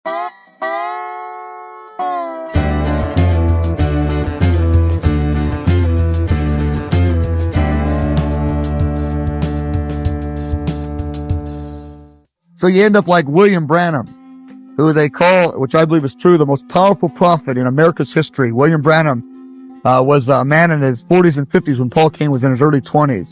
So you end up like William Branham, who they call, which I believe is true, the most powerful prophet in America's history. William Branham was a man in his 40s and 50s when Paul Cain was in his early 20s.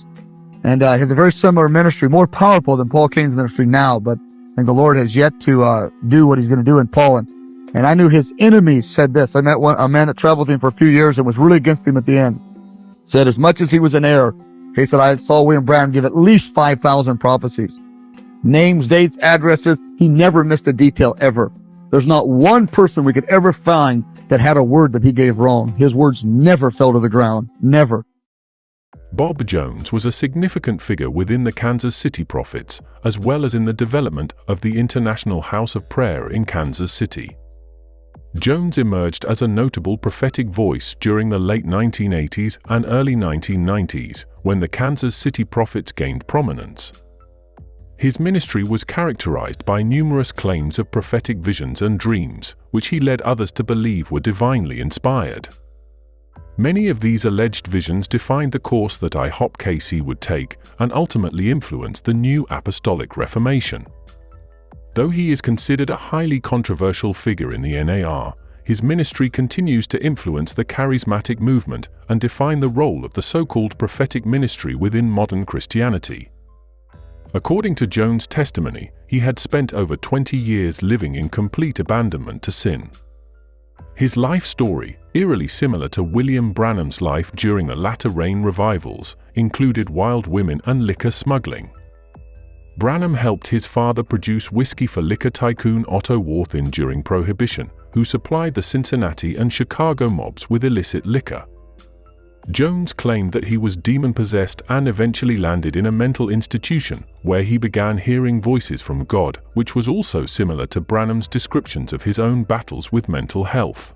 And has a very similar ministry, more powerful than Paul Cain's ministry now, but I think the Lord has yet to do what he's going to do in Paul. And I knew his enemies said this. I met a man that traveled with him for a few years and was really against him at the end. Said as much as he was in error, he said, I saw William Branham give at least 5,000 prophecies. Names, dates, addresses. He never missed a detail ever. There's not one person we could ever find that had a word that he gave wrong. His words never fell to the ground. Never. Bob Jones was a significant figure within the Kansas City Prophets, as well as in the development of the International House of Prayer in Kansas City. Jones emerged as a notable prophetic voice during the late 1980s and early 1990s, when the Kansas City Prophets gained prominence. His ministry was characterized by numerous claims of prophetic visions and dreams, which he led others to believe were divinely inspired. Many of these alleged visions defined the course that IHOP-KC would take and ultimately influenced the new Apostolic Reformation. Though he is considered a highly controversial figure in the NAR, his ministry continues to influence the charismatic movement and define the role of the so-called prophetic ministry within modern Christianity. According to Jones' testimony, he had spent over 20 years living in complete abandonment to sin. His life story, eerily similar to William Branham's life during the latter rain revivals, included wild women and liquor smuggling. Branham helped his father produce whiskey for liquor tycoon Otto Warthin during Prohibition, who supplied the Cincinnati and Chicago mobs with illicit liquor. Jones claimed that he was demon-possessed and eventually landed in a mental institution, where he began hearing voices from God, which was also similar to Branham's descriptions of his own battles with mental health.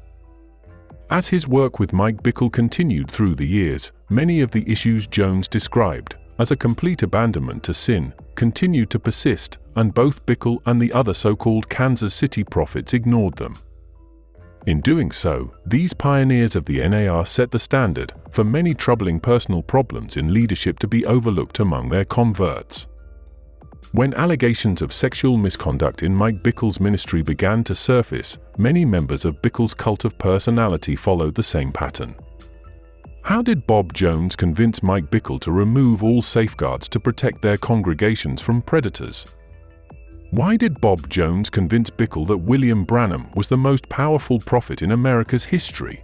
As his work with Mike Bickle continued through the years, many of the issues Jones described, as a complete abandonment to sin, continued to persist, and both Bickle and the other so-called Kansas City prophets ignored them. In doing so, these pioneers of the NAR set the standard for many troubling personal problems in leadership to be overlooked among their converts. When allegations of sexual misconduct in Mike Bickle's ministry began to surface, many members of Bickle's cult of personality followed the same pattern. How did Bob Jones convince Mike Bickle to remove all safeguards to protect their congregations from predators? Why did Bob Jones convince Bickle that William Branham was the most powerful prophet in America's history?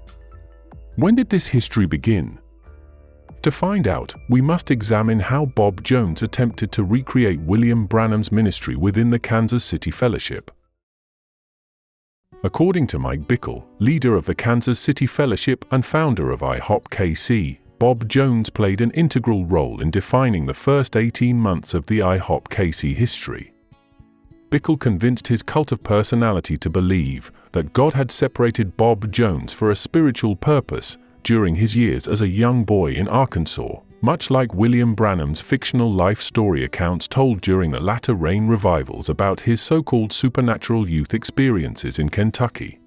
When did this history begin? To find out, we must examine how Bob Jones attempted to recreate William Branham's ministry within the Kansas City Fellowship. According to Mike Bickle, leader of the Kansas City Fellowship and founder of IHOP-KC, Bob Jones played an integral role in defining the first 18 months of the IHOP-KC history. Bickle convinced his cult of personality to believe that God had separated Bob Jones for a spiritual purpose during his years as a young boy in Arkansas, much like William Branham's fictional life story accounts told during the latter rain revivals about his so-called supernatural youth experiences in Kentucky.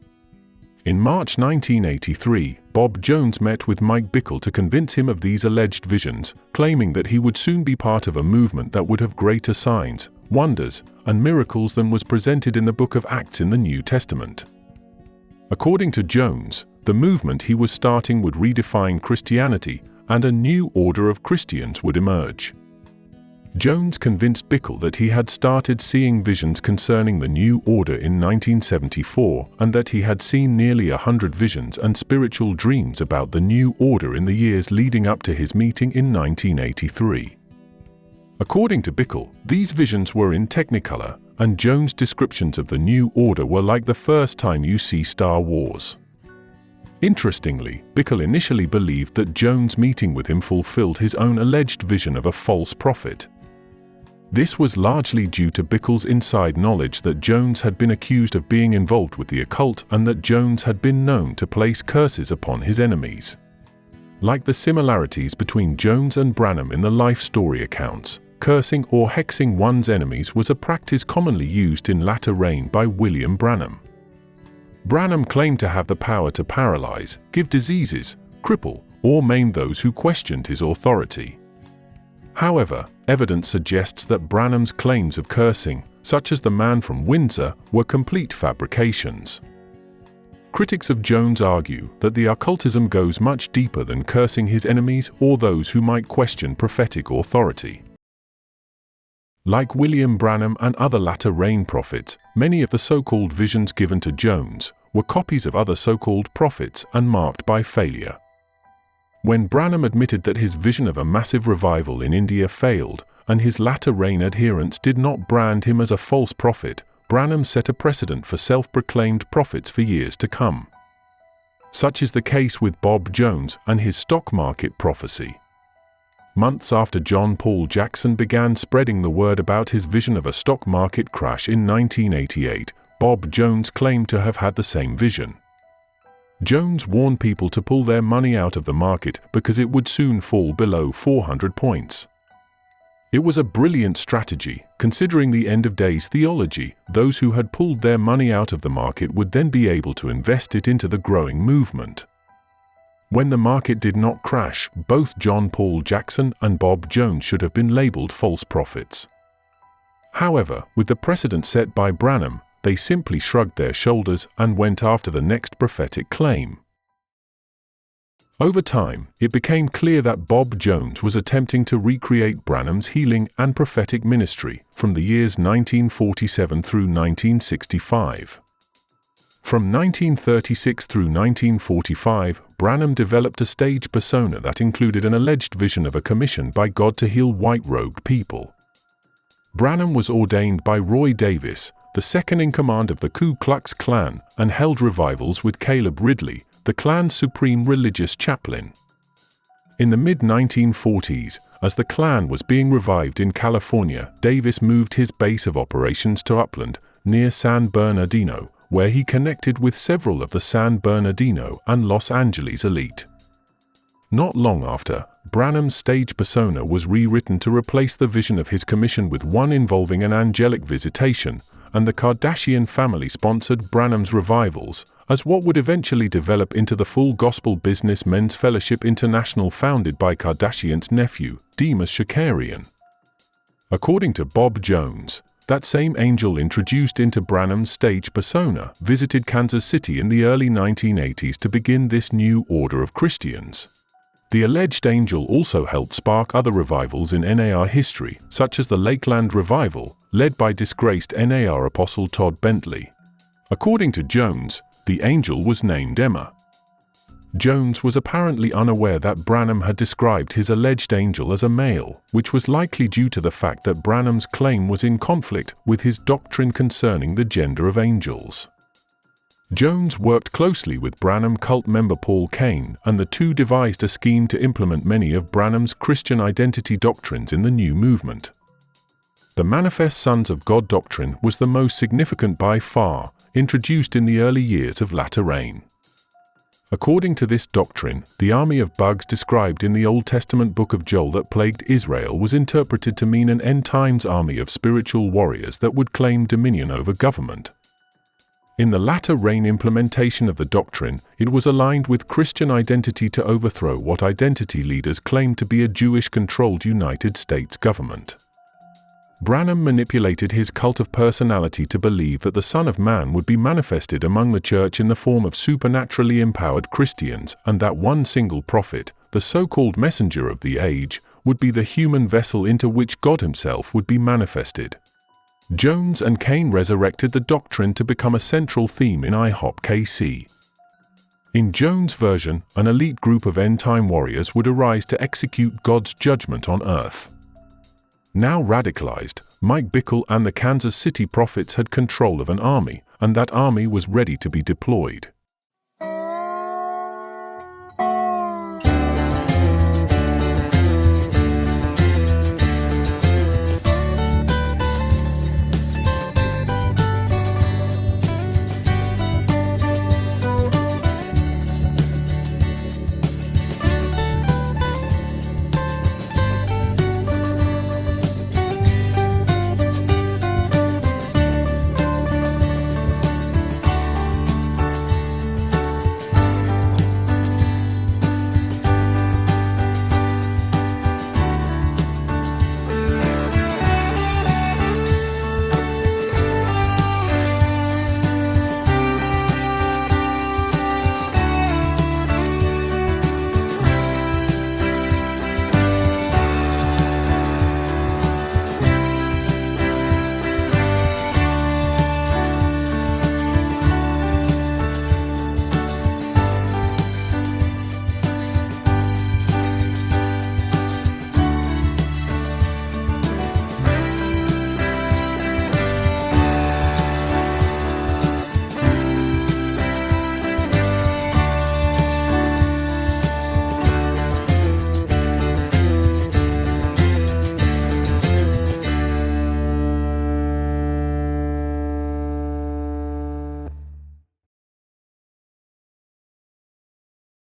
In March 1983, Bob Jones met with Mike Bickle to convince him of these alleged visions, claiming that he would soon be part of a movement that would have greater signs, wonders, and miracles than was presented in the book of Acts in the New Testament. According to Jones, the movement he was starting would redefine Christianity, and a new order of Christians would emerge. Jones convinced Bickle that he had started seeing visions concerning the new order in 1974 and that he had seen nearly 100 visions and spiritual dreams about the new order in the years leading up to his meeting in 1983. According to Bickle, these visions were in Technicolor, and Jones' descriptions of the new order were like the first time you see Star Wars. Interestingly, Bickle initially believed that Jones' meeting with him fulfilled his own alleged vision of a false prophet. This was largely due to Bickle's inside knowledge that Jones had been accused of being involved with the occult and that Jones had been known to place curses upon his enemies. Like the similarities between Jones and Branham in the life story accounts, cursing or hexing one's enemies was a practice commonly used in latter reign by William Branham. Branham claimed to have the power to paralyze, give diseases, cripple, or maim those who questioned his authority. However, evidence suggests that Branham's claims of cursing, such as the man from Windsor, were complete fabrications. Critics of Jones argue that the occultism goes much deeper than cursing his enemies or those who might question prophetic authority. Like William Branham and other latter-reign prophets, many of the so-called visions given to Jones were copies of other so-called prophets and marked by failure. When Branham admitted that his vision of a massive revival in India failed, and his latter-reign adherents did not brand him as a false prophet, Branham set a precedent for self-proclaimed prophets for years to come. Such is the case with Bob Jones and his stock market prophecy. Months after John Paul Jackson began spreading the word about his vision of a stock market crash in 1988, Bob Jones claimed to have had the same vision. Jones warned people to pull their money out of the market because it would soon fall below 400 points. It was a brilliant strategy, considering the end-of-days theology. Those who had pulled their money out of the market would then be able to invest it into the growing movement. When the market did not crash, both John Paul Jackson and Bob Jones should have been labeled false prophets. However, with the precedent set by Branham, they simply shrugged their shoulders and went after the next prophetic claim. Over time, it became clear that Bob Jones was attempting to recreate Branham's healing and prophetic ministry from the years 1947 through 1965. From 1936 through 1945, Branham developed a stage persona that included an alleged vision of a commission by God to heal white-robed people. Branham was ordained by Roy Davis, the second-in-command of the Ku Klux Klan, and held revivals with Caleb Ridley, the Klan's supreme religious chaplain. In the mid-1940s, as the Klan was being revived in California, Davis moved his base of operations to Upland, near San Bernardino, where he connected with several of the San Bernardino and Los Angeles elite. Not long after, Branham's stage persona was rewritten to replace the vision of his commission with one involving an angelic visitation, and the Kardashian family sponsored Branham's revivals as what would eventually develop into the Full Gospel Business Men's Fellowship International, founded by Kardashian's nephew, Demas Shakarian. According to Bob Jones, that same angel introduced into Branham's stage persona visited Kansas City in the early 1980s to begin this new order of Christians. The alleged angel also helped spark other revivals in NAR history, such as the Lakeland Revival, led by disgraced NAR apostle Todd Bentley. According to Jones, the angel was named Emma. Jones was apparently unaware that Branham had described his alleged angel as a male, which was likely due to the fact that Branham's claim was in conflict with his doctrine concerning the gender of angels. Jones worked closely with Branham cult member Paul Cain, and the two devised a scheme to implement many of Branham's Christian identity doctrines in the new movement. The Manifest Sons of God doctrine was the most significant by far, introduced in the early years of latter reign. According to this doctrine, the army of bugs described in the Old Testament book of Joel that plagued Israel was interpreted to mean an end-times army of spiritual warriors that would claim dominion over government. In the latter reign implementation of the doctrine, it was aligned with Christian identity to overthrow what identity leaders claimed to be a Jewish-controlled United States government. Branham manipulated his cult of personality to believe that the Son of Man would be manifested among the church in the form of supernaturally empowered Christians, and that one single prophet, the so-called messenger of the age, would be the human vessel into which God himself would be manifested. Jones and Cain resurrected the doctrine to become a central theme in IHOP-KC. In Jones' version, an elite group of end-time warriors would arise to execute God's judgment on earth. Now radicalized, Mike Bickle and the Kansas City prophets had control of an army, and that army was ready to be deployed.